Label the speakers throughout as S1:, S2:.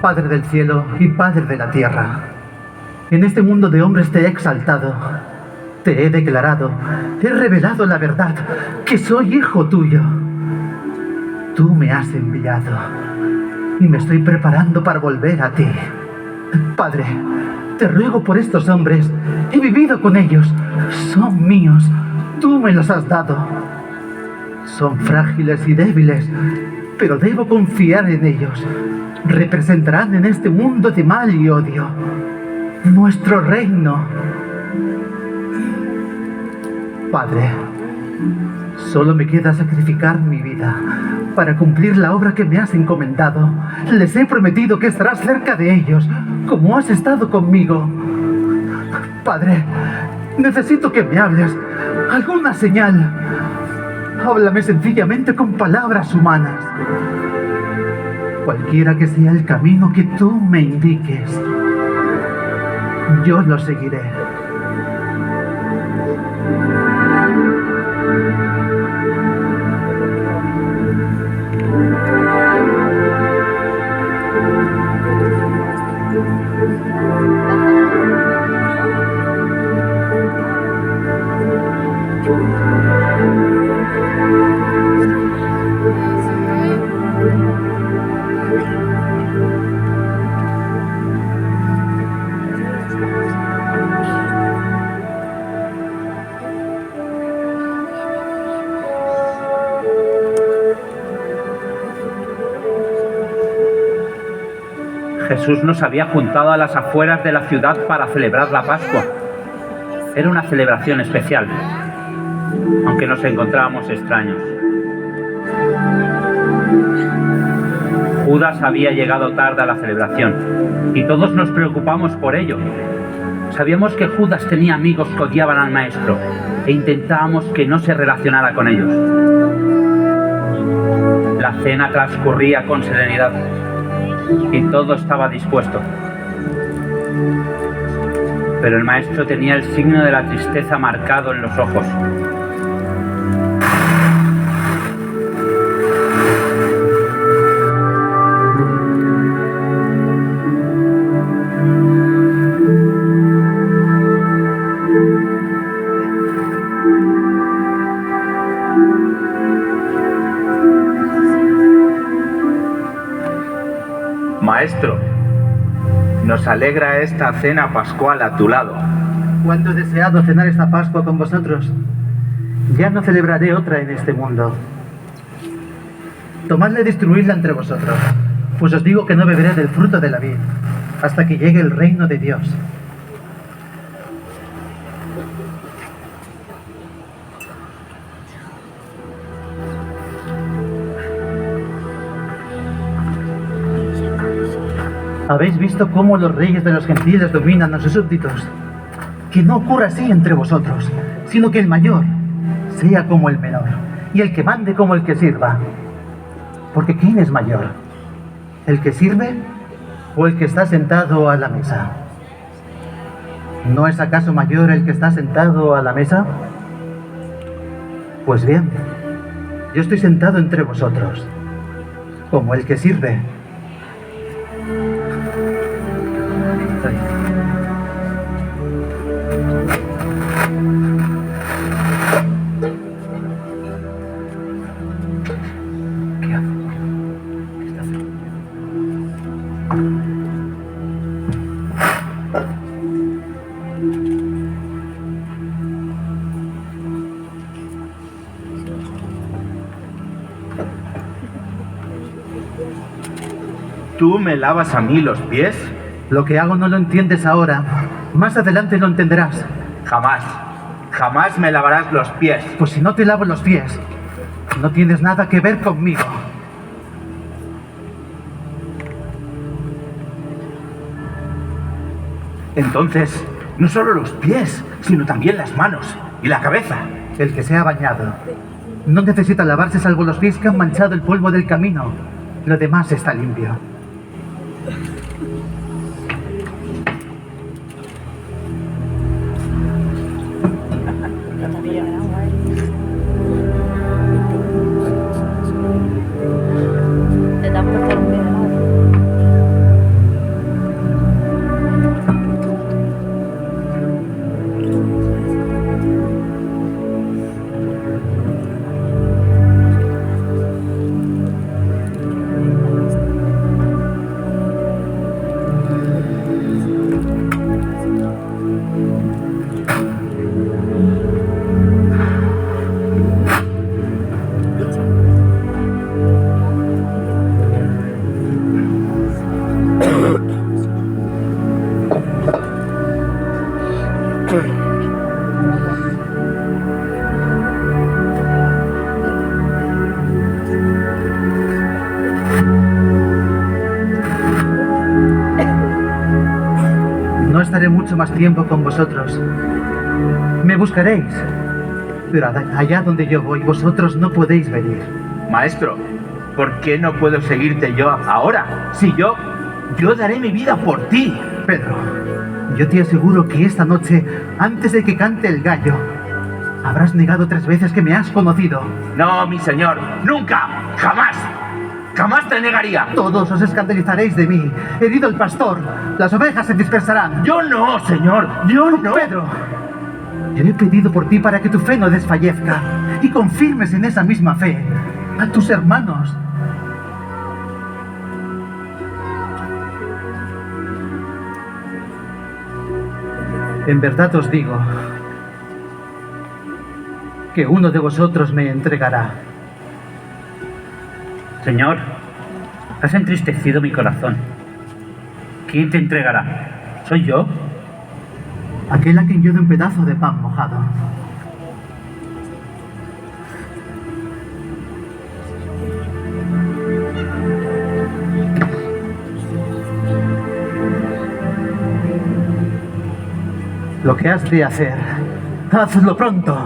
S1: Padre del cielo y Padre de la tierra, en este mundo de hombres te he exaltado, te he declarado, he revelado la verdad, que soy hijo tuyo. Tú me has enviado y me estoy preparando para volver a ti. Padre, te ruego por estos hombres, he vivido con ellos, son míos, tú me los has dado. Son frágiles y débiles, pero debo confiar en ellos. Representarán en este mundo de mal y odio nuestro reino. Padre, solo me queda sacrificar mi vida para cumplir la obra que me has encomendado. Les he prometido que estarás cerca de ellos, como has estado conmigo. Padre, necesito que me hables, alguna señal. Háblame sencillamente con palabras humanas. Cualquiera que sea el camino que tú me indiques, yo lo seguiré.
S2: Jesús nos había juntado a las afueras de la ciudad para celebrar la Pascua. Era una celebración especial, aunque nos encontrábamos extraños. Judas había llegado tarde a la celebración y todos nos preocupamos por ello. Sabíamos que Judas tenía amigos que odiaban al Maestro e intentábamos que no se relacionara con ellos. La cena transcurría con serenidad y todo estaba dispuesto. Pero el Maestro tenía el signo de la tristeza marcado en los ojos.
S3: Maestro, nos alegra esta cena pascual a tu lado.
S1: Cuánto he deseado cenar esta Pascua con vosotros. Ya no celebraré otra en este mundo. Tomadla y distribuidla entre vosotros, pues os digo que no beberé del fruto de la vid hasta que llegue el reino de Dios. ¿Habéis visto cómo los reyes de los gentiles dominan a sus súbditos? Que no ocurra así entre vosotros, sino que el mayor sea como el menor, y el que mande como el que sirva. Porque ¿quién es mayor? ¿El que sirve o el que está sentado a la mesa? ¿No es acaso mayor el que está sentado a la mesa? Pues bien, yo estoy sentado entre vosotros, como el que sirve.
S3: ¿Tú me lavas a mí los pies?
S1: Lo que hago no lo entiendes ahora. Más adelante lo entenderás.
S3: Jamás, jamás me lavarás los pies.
S1: Pues si no te lavo los pies, no tienes nada que ver conmigo.
S3: Entonces, no solo los pies, sino también las manos y la cabeza.
S1: El que se ha bañado no necesita lavarse salvo los pies que han manchado el polvo del camino. Lo demás está limpio. mucho más tiempo con vosotros. Me buscaréis, pero allá donde yo voy, vosotros no podéis venir.
S3: Maestro, ¿por qué no puedo seguirte yo ahora? Si yo daré mi vida por ti.
S1: Pedro, yo te aseguro que esta noche, antes de que cante el gallo, habrás negado 3 veces que me has conocido.
S3: No, mi señor, nunca, jamás. Jamás te negaría.
S1: Todos os escandalizaréis de mí. Herido el pastor, las ovejas se dispersarán.
S3: Yo no, señor, yo no.
S1: Pedro, yo he pedido por ti para que tu fe no desfallezca y confirmes en esa misma fe a tus hermanos. En verdad os digo que uno de vosotros me entregará.
S2: Señor, has entristecido mi corazón. ¿Quién te entregará? ¿Soy yo?
S1: Aquel a quien yo de un pedazo de pan mojado. Lo que has de hacer, hazlo pronto.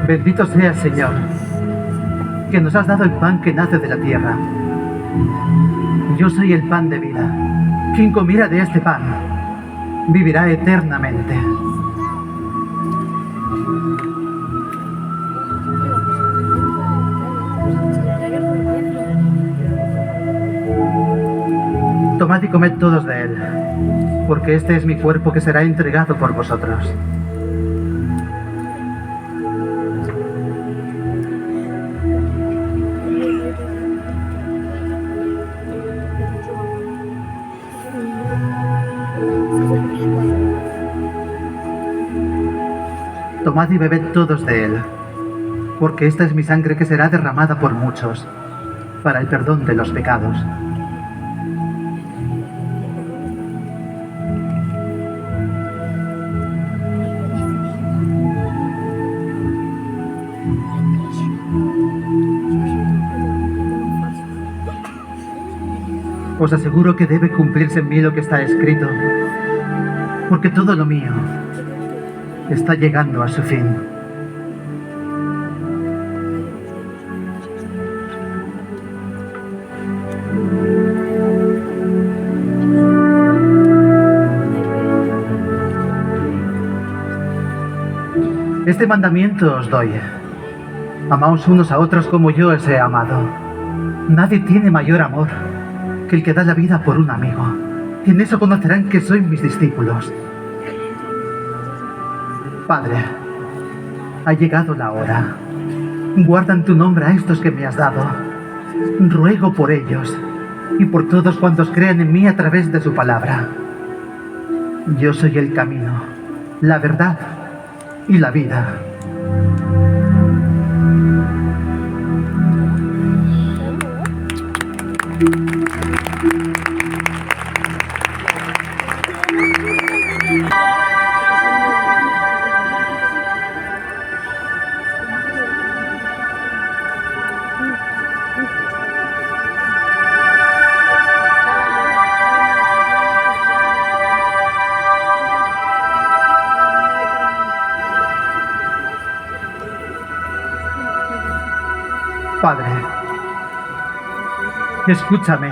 S1: Bendito seas, Señor, que nos has dado el pan que nace de la tierra. Yo soy el pan de vida. Quien comiera de este pan vivirá eternamente. Tomad y comed todos de él, porque este es mi cuerpo que será entregado por vosotros. Tomad y bebed todos de él, porque esta es mi sangre que será derramada por muchos, para el perdón de los pecados. Os aseguro que debe cumplirse en mí lo que está escrito, porque todo lo mío está llegando a su fin. Este mandamiento os doy: amaos unos a otros como yo os he amado. Nadie tiene mayor amor que el que da la vida por un amigo. En eso conocerán que sois mis discípulos. Padre, ha llegado la hora. Guarda en tu nombre a estos que me has dado. Ruego por ellos y por todos cuantos crean en mí a través de su palabra. Yo soy el camino, la verdad y la vida. Padre, escúchame.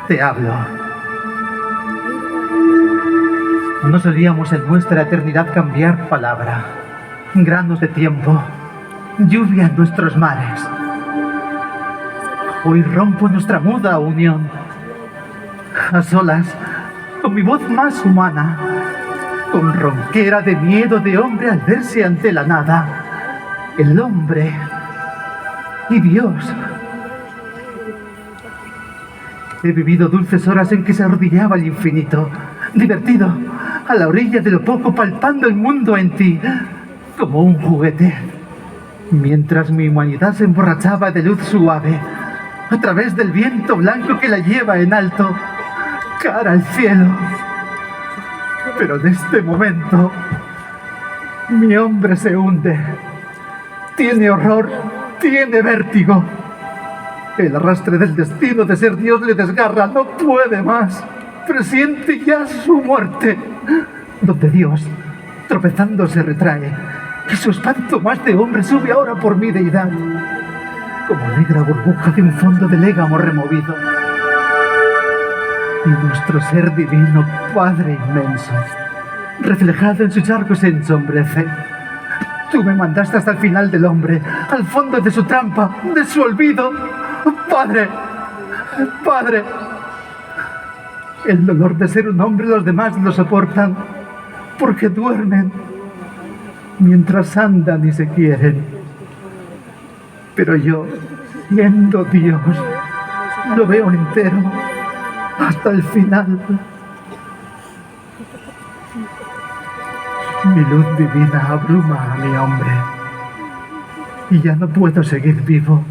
S1: Te hablo. No solíamos en nuestra eternidad cambiar palabra, granos de tiempo, lluvia en nuestros mares. Hoy rompo nuestra muda unión, a solas, con mi voz más humana, con ronquera de miedo de hombre al verse ante la nada. El hombre y Dios. He vivido dulces horas en que se arrodillaba el infinito, divertido, a la orilla de lo poco, palpando el mundo en ti, como un juguete, mientras mi humanidad se emborrachaba de luz suave, a través del viento blanco que la lleva en alto, cara al cielo. Pero en este momento, mi hombre se hunde, tiene horror, tiene vértigo. El arrastre del destino de ser Dios le desgarra, no puede más. Presiente ya su muerte, donde Dios, tropezando, se retrae, y su espanto más de hombre sube ahora por mi deidad, como negra burbuja de un fondo de légamo removido. Y nuestro ser divino, Padre inmenso, reflejado en sus arcos, se ensombrece. Tú me mandaste hasta el final del hombre, al fondo de su trampa, de su olvido. Padre, Padre, el dolor de ser un hombre los demás lo soportan, porque duermen, mientras andan y se quieren. Pero yo, siendo Dios, lo veo entero, hasta el final. Mi luz divina abruma a mi hombre, y ya no puedo seguir vivo.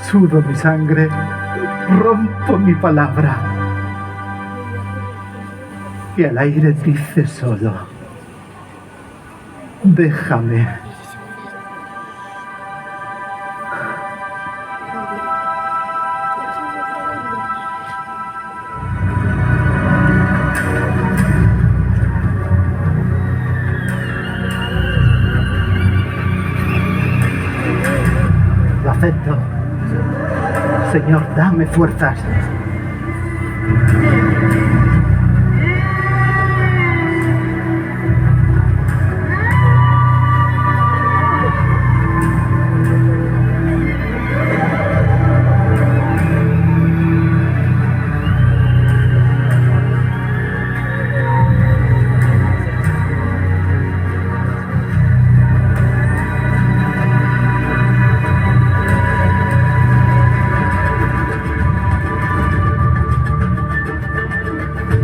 S1: Sudo mi sangre, rompo mi palabra, y al aire dice solo: déjame. Lo acepto. Señor, dame fuerzas.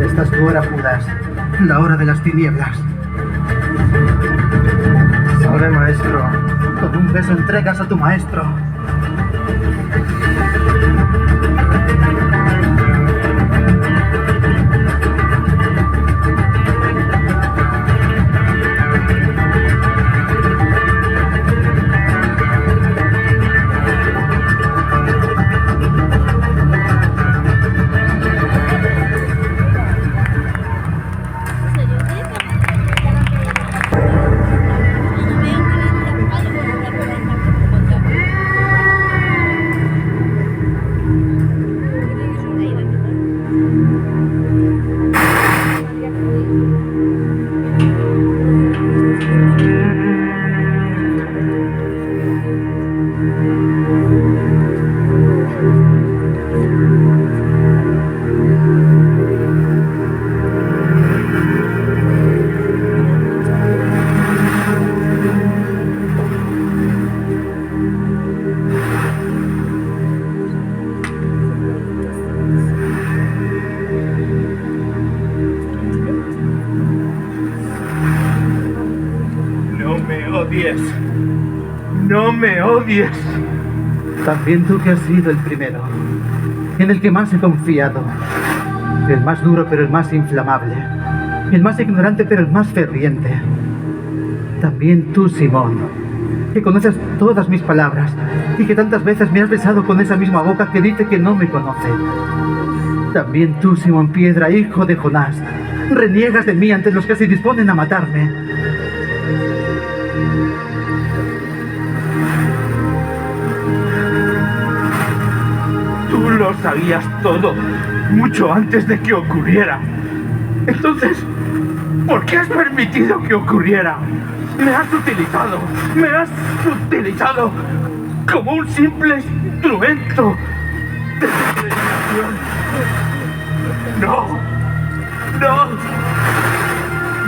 S1: Esta es tu hora, Judas, la hora de las tinieblas. Salve, maestro. Con un beso entregas a tu maestro.
S3: No me odies.
S1: También tú que has sido el primero, en el que más he confiado, el más duro pero el más inflamable, el más ignorante pero el más ferviente. También tú, Simón, que conoces todas mis palabras y que tantas veces me has besado con esa misma boca que dice que no me conoce. También tú, Simón Piedra, hijo de Jonás, reniegas de mí ante los que se disponen a matarme.
S3: Tú lo sabías todo, mucho antes de que ocurriera. Entonces, ¿por qué has permitido que ocurriera? Me has utilizado como un simple instrumento de degradación.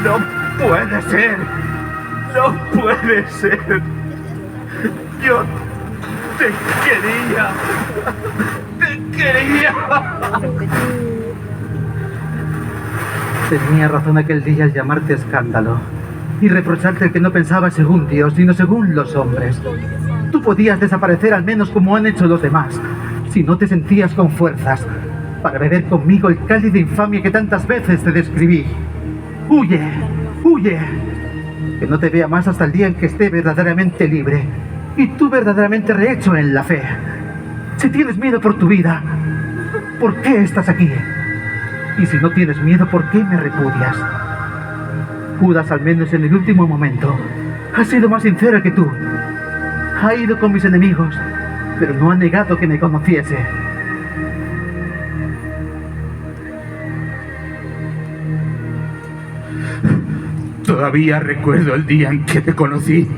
S3: No puede ser. No puede ser. Te quería. Te quería.
S1: Tenía razón aquel día al llamarte escándalo y reprocharte que no pensabas según Dios, sino según los hombres. Tú podías desaparecer al menos como han hecho los demás, si no te sentías con fuerzas, para beber conmigo el cáliz de infamia que tantas veces te describí. ¡Huye! ¡Huye! Que no te vea más hasta el día en que esté verdaderamente libre y tú verdaderamente rehecho en la fe. Si tienes miedo por tu vida, ¿por qué estás aquí? Y si no tienes miedo, ¿por qué me repudias? Judas, al menos en el último momento, ha sido más sincera que tú. Ha ido con mis enemigos, pero no ha negado que me conociese.
S3: Todavía recuerdo el día en que te conocí.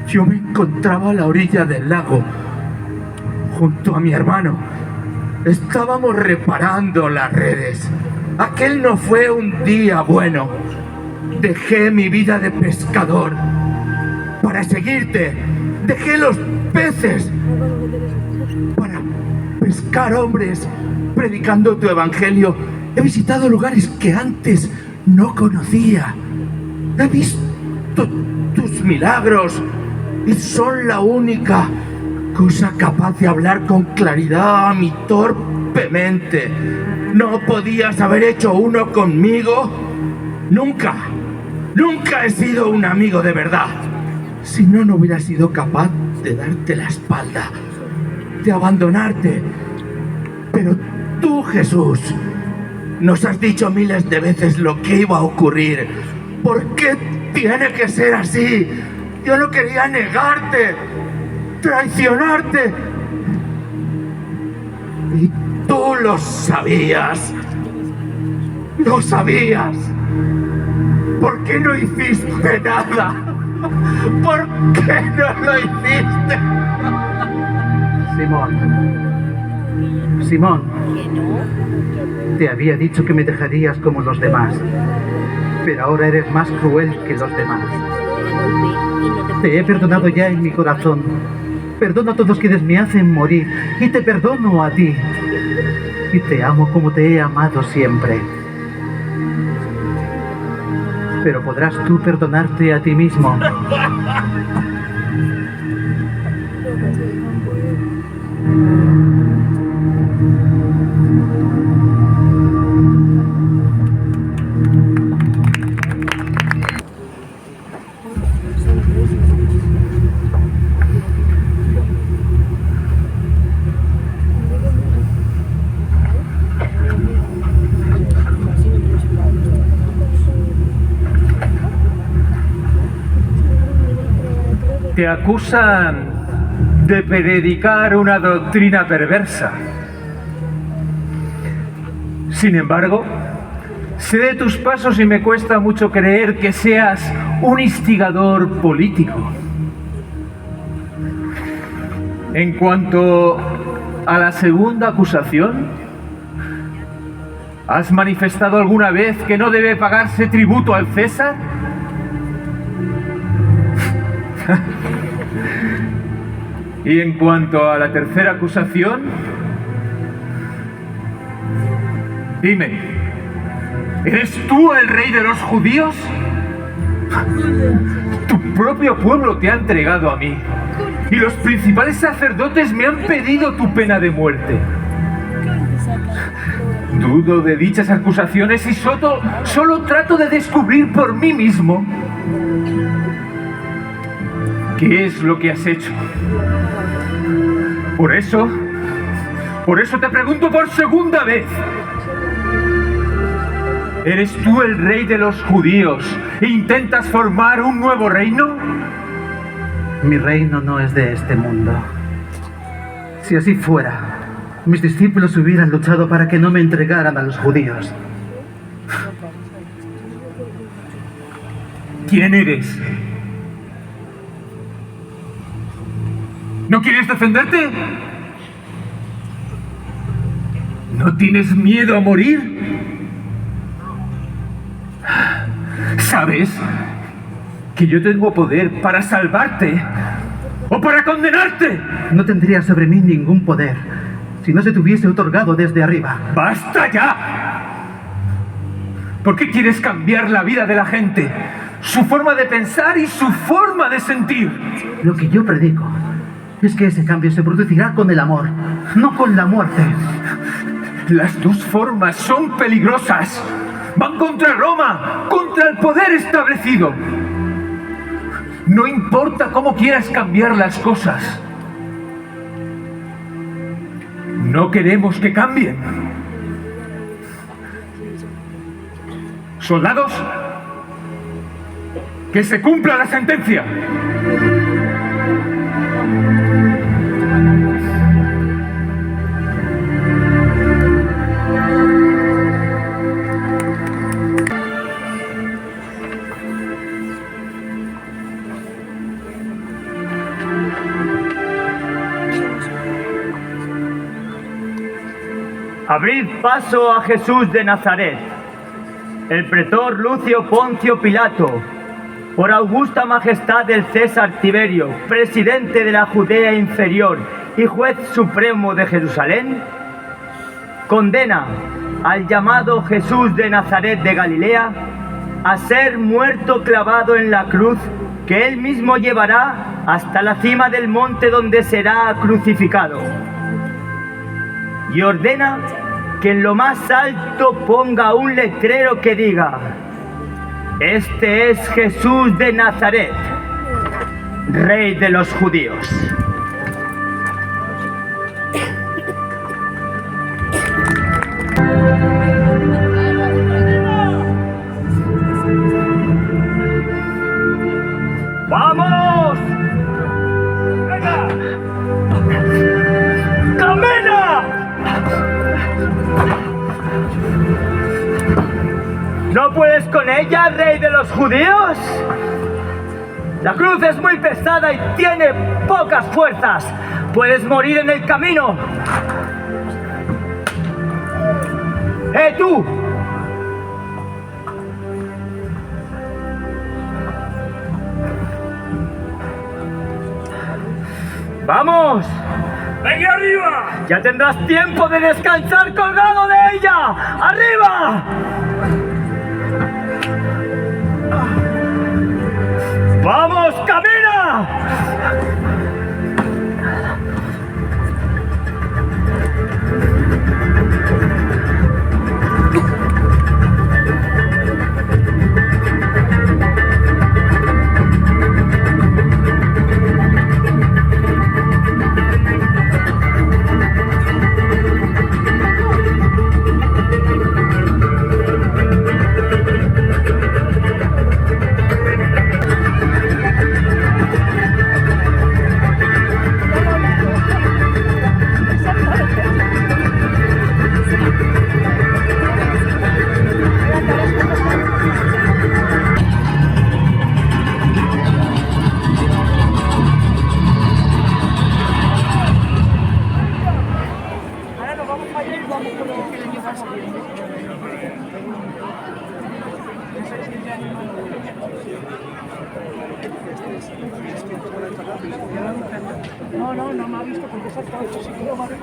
S3: Yo me encontraba a la orilla del lago, junto a mi hermano. Estábamos reparando las redes. Aquel no fue un día bueno. Dejé mi vida de pescador para seguirte. Dejé los peces para pescar hombres, predicando tu evangelio. He visitado lugares que antes no conocía. He visto tus milagros y son la única cosa capaz de hablar con claridad a mi torpe mente. ¿No podías haber hecho uno conmigo? Nunca, nunca he sido un amigo de verdad. Si no, no hubiera sido capaz de darte la espalda, de abandonarte. Pero tú, Jesús, nos has dicho miles de veces lo que iba a ocurrir. ¿Por qué tiene que ser así? Yo no quería negarte, traicionarte. Y tú lo sabías. Lo sabías. ¿Por qué no hiciste nada? ¿Por qué no lo hiciste?
S1: Simón, te había dicho que me dejarías como los demás, pero ahora eres más cruel que los demás. Te he perdonado ya en mi corazón. Perdono a todos quienes me hacen morir y te perdono a ti. Y te amo como te he amado siempre. Pero podrás tú perdonarte a ti mismo.
S4: Te acusan de predicar una doctrina perversa. Sin embargo, sé de tus pasos y me cuesta mucho creer que seas un instigador político. En cuanto a la segunda acusación, ¿has manifestado alguna vez que no debe pagarse tributo al César? Y en cuanto a la tercera acusación, dime, ¿eres tú el rey de los judíos? Tu propio pueblo te ha entregado a mí y los principales sacerdotes me han pedido tu pena de muerte. Dudo de dichas acusaciones y solo trato de descubrir por mí mismo qué es lo que has hecho. Por eso te pregunto por segunda vez. ¿Eres tú el rey de los judíos e intentas formar un nuevo reino?
S1: Mi reino no es de este mundo. Si así fuera, mis discípulos hubieran luchado para que no me entregaran a los judíos.
S4: ¿Quién eres? ¿No quieres defenderte? ¿No tienes miedo a morir? ¿Sabes que yo tengo poder para salvarte o para condenarte.
S1: No tendría sobre mí ningún poder si no se te hubiese otorgado desde arriba.
S4: ¡Basta ya! ¿Por qué quieres cambiar la vida de la gente? Su forma de pensar y su forma de sentir.
S1: Lo que yo predico es que ese cambio se producirá con el amor, no con la muerte.
S4: Las dos formas son peligrosas. Van contra Roma, contra el poder establecido. No importa cómo quieras cambiar las cosas. No queremos que cambien. Soldados, que se cumpla la sentencia.
S5: Abrid paso a Jesús de Nazaret. El pretor Lucio Poncio Pilato, por augusta majestad del César Tiberio, presidente de la Judea inferior y juez supremo de Jerusalén, condena al llamado Jesús de Nazaret de Galilea a ser muerto clavado en la cruz que él mismo llevará hasta la cima del monte donde será crucificado. Y ordena que en lo más alto ponga un letrero que diga: este es Jesús de Nazaret, Rey de los judíos. ¡Vamos! ¡Venga! ¡Camina! ¿No puedes con ella, Rey de los judíos? La cruz es muy pesada y tiene pocas fuerzas. Puedes morir en el camino. ¡Tú! ¡Vamos! ¡Venga arriba! Ya tendrás tiempo de descansar colgado de ella. ¡Arriba! ¡Vamos, camina!
S6: No me ha visto porque se ha estado hecho 6 kilómetros.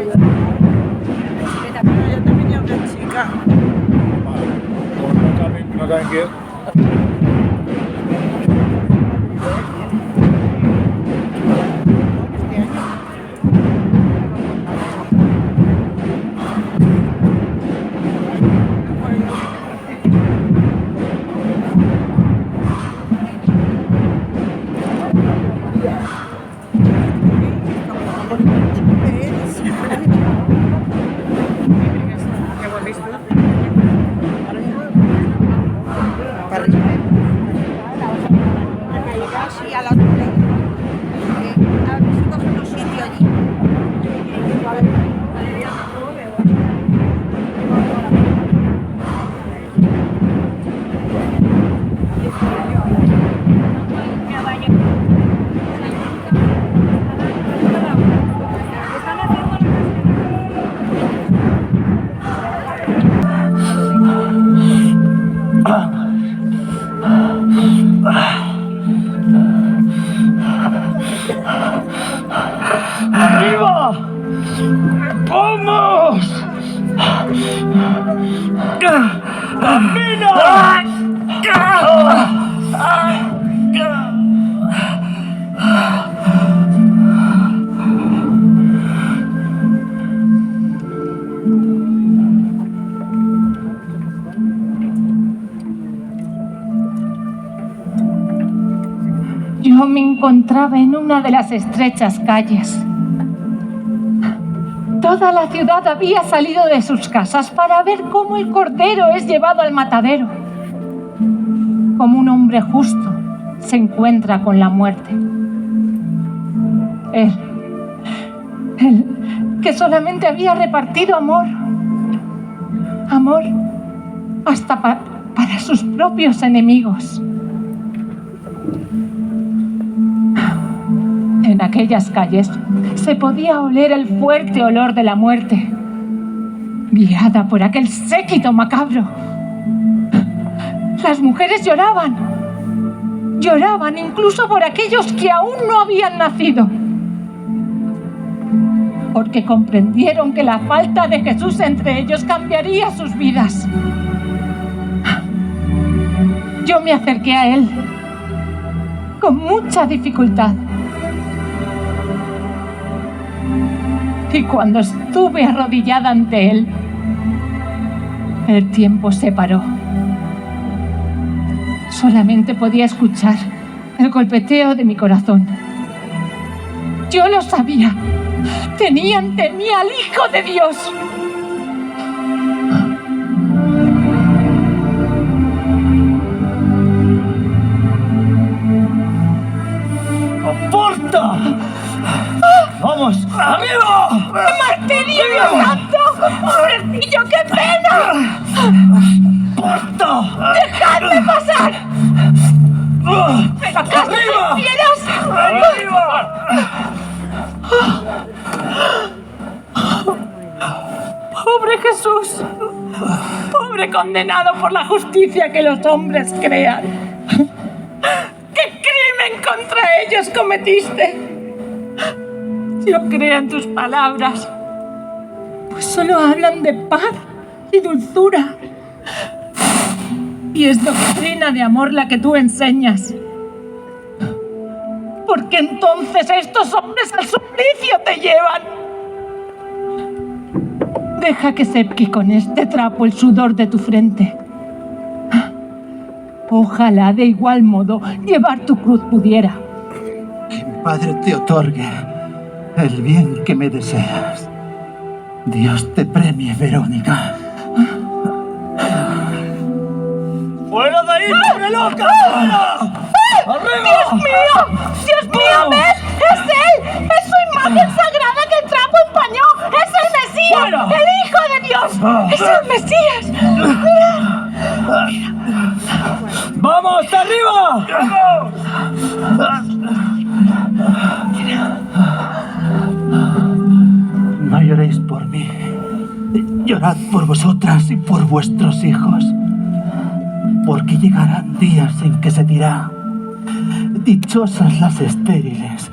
S6: Yo también era una chica.
S7: No saben qué es.
S8: Yo me encontraba en una de las estrechas calles. Toda la ciudad había salido de sus casas para ver cómo el cordero es llevado al matadero. Como un hombre justo se encuentra con la muerte. Él que solamente había repartido amor. Amor hasta para sus propios enemigos. En aquellas calles se podía oler el fuerte olor de la muerte, guiada por aquel séquito macabro. Las mujeres lloraban, lloraban incluso por aquellos que aún no habían nacido, porque comprendieron que la falta de Jesús entre ellos cambiaría sus vidas. Yo me acerqué a él con mucha dificultad. Y cuando estuve arrodillada ante él, el tiempo se paró. Solamente podía escuchar el golpeteo de mi corazón. Yo lo sabía. Tenía ante mí al Hijo de Dios.
S5: ¡Aporta! ¡Vamos! ¡Arriba!
S8: ¡Martirio Dios santo! ¡Pobrecillo, qué pena!
S5: ¡Aporta!
S8: ¡Dejadme pasar! ¿Pero acaso sois fieras?
S5: ¡Arriba!
S8: ¡Pobre Jesús! ¡Pobre condenado por la justicia que los hombres crean! ¿Qué crimen contra ellos cometiste? Yo creo en tus palabras, pues solo hablan de paz y dulzura. Y es doctrina de amor la que tú enseñas. Porque entonces estos hombres al suplicio te llevan. Deja que seque con este trapo el sudor de tu frente. Ojalá de igual modo llevar tu cruz pudiera.
S1: Que mi Padre te otorgue el bien que me deseas. Dios te premie, Verónica.
S5: ¡Fuera de ahí, pobre loca! ¡Fuera! ¡Arriba!
S8: ¡Dios mío! ¡Dios mío! ¿Ves? ¡Es él! ¡Es su imagen sagrada que el trapo empañó! ¡Es el Mesías!
S5: ¡Fuera!
S8: ¡El Hijo de Dios! ¡Es el Mesías! ¡Mira!
S5: ¡Vamos, arriba!
S1: No lloréis por mí. Llorad por vosotras y por vuestros hijos. Porque llegarán días en que se dirá: dichosas las estériles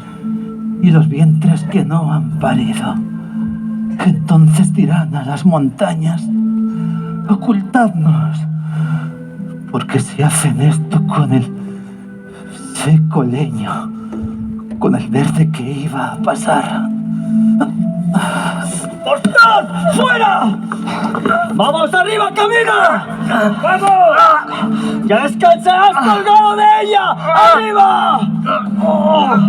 S1: y los vientres que no han parido. Entonces dirán a las montañas: ocultadnos, porque si hacen esto con el seco leño, con el verde que iba a pasar.
S5: ¡Ostras! ¡Fuera! ¡Vamos arriba, camina! ¡Vamos! ¡Ya descansarás colgado de ella! ¡Arriba! ¡Vamos!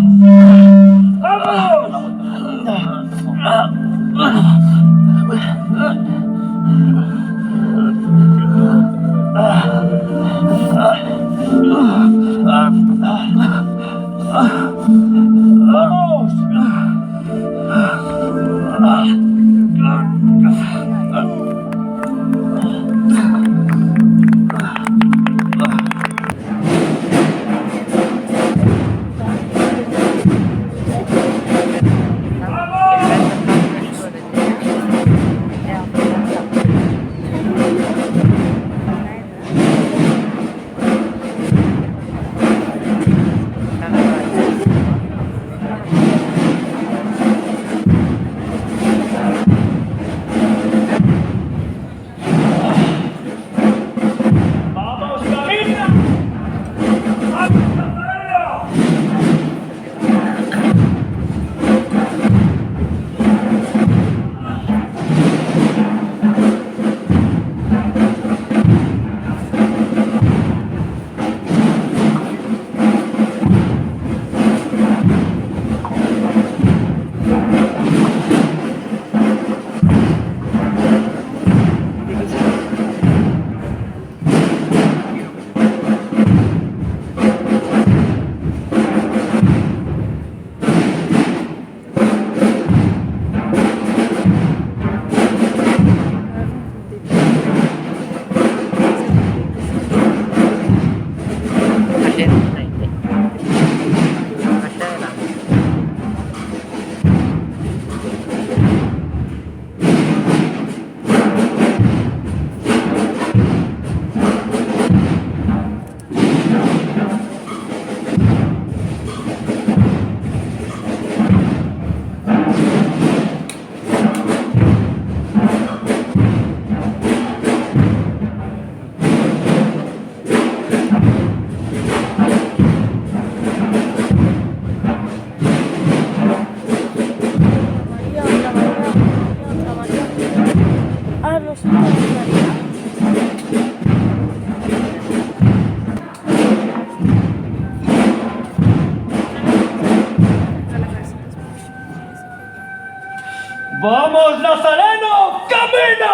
S5: ¡Vamos, Nazareno! ¡Camina!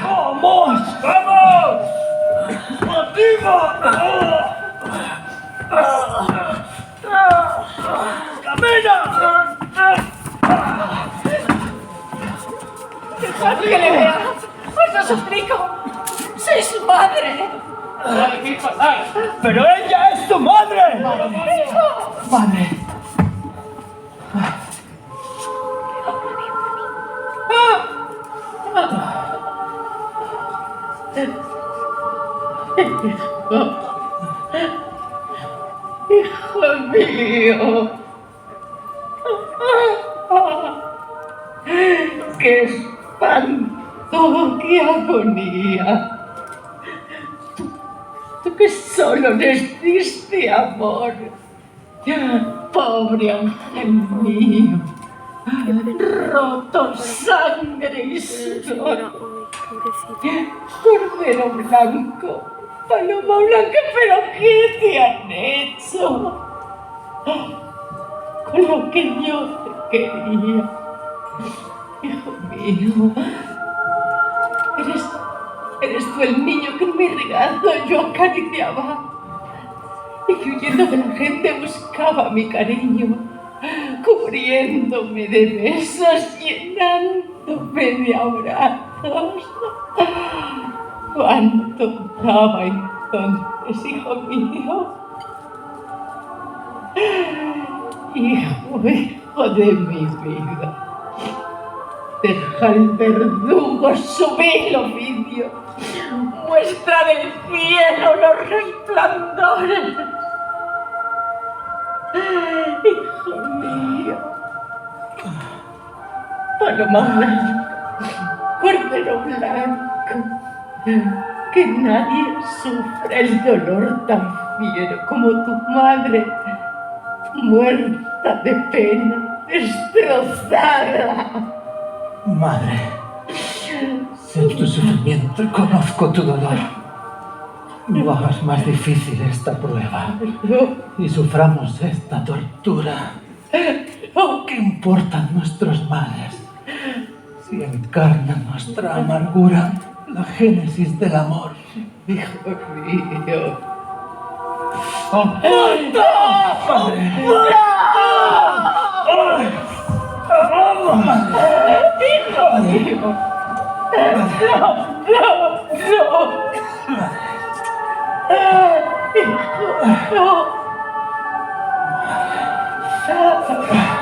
S5: ¡Vamos! ¡Vamos! ¡Arriba! ¡Camina!
S8: ¡Dejad que le vea! ¡Os lo suplico! ¡Soy su madre!
S5: ¡Pero ella es tu madre!
S1: Madre.
S8: ¡Hijo mío! ¡Qué espanto! ¡Qué agonía! Tú que solo les diste amor. Pobre ángel mío. Roto sangre y sudor. Cordero blanco, paloma blanca, pero ¿qué te han hecho? Con lo que yo te quería. Hijo mío, eres tú el niño que en mi regazo yo acariciaba y que huyendo de la gente buscaba mi cariño, cubriéndome de besos, llenándome de abrazos. ¿Cuánto daba entonces, hijo mío? Hijo de mi vida. Deja al verdugo su vil oficio. Muestra del cielo los resplandores. Hijo mío. Paloma blanca, cordero blanco, que nadie sufra el dolor tan fiero como tu madre, muerta de pena, destrozada.
S1: Madre, sé tu sufrimiento y conozco tu dolor. No hagas más difícil esta prueba y suframos esta tortura. ¿Qué importan nuestros males si encarna nuestra amargura la génesis del amor?
S8: Hijo mío.
S1: ¡Oh, padre!
S8: Hijo mío. No. Hijo, no.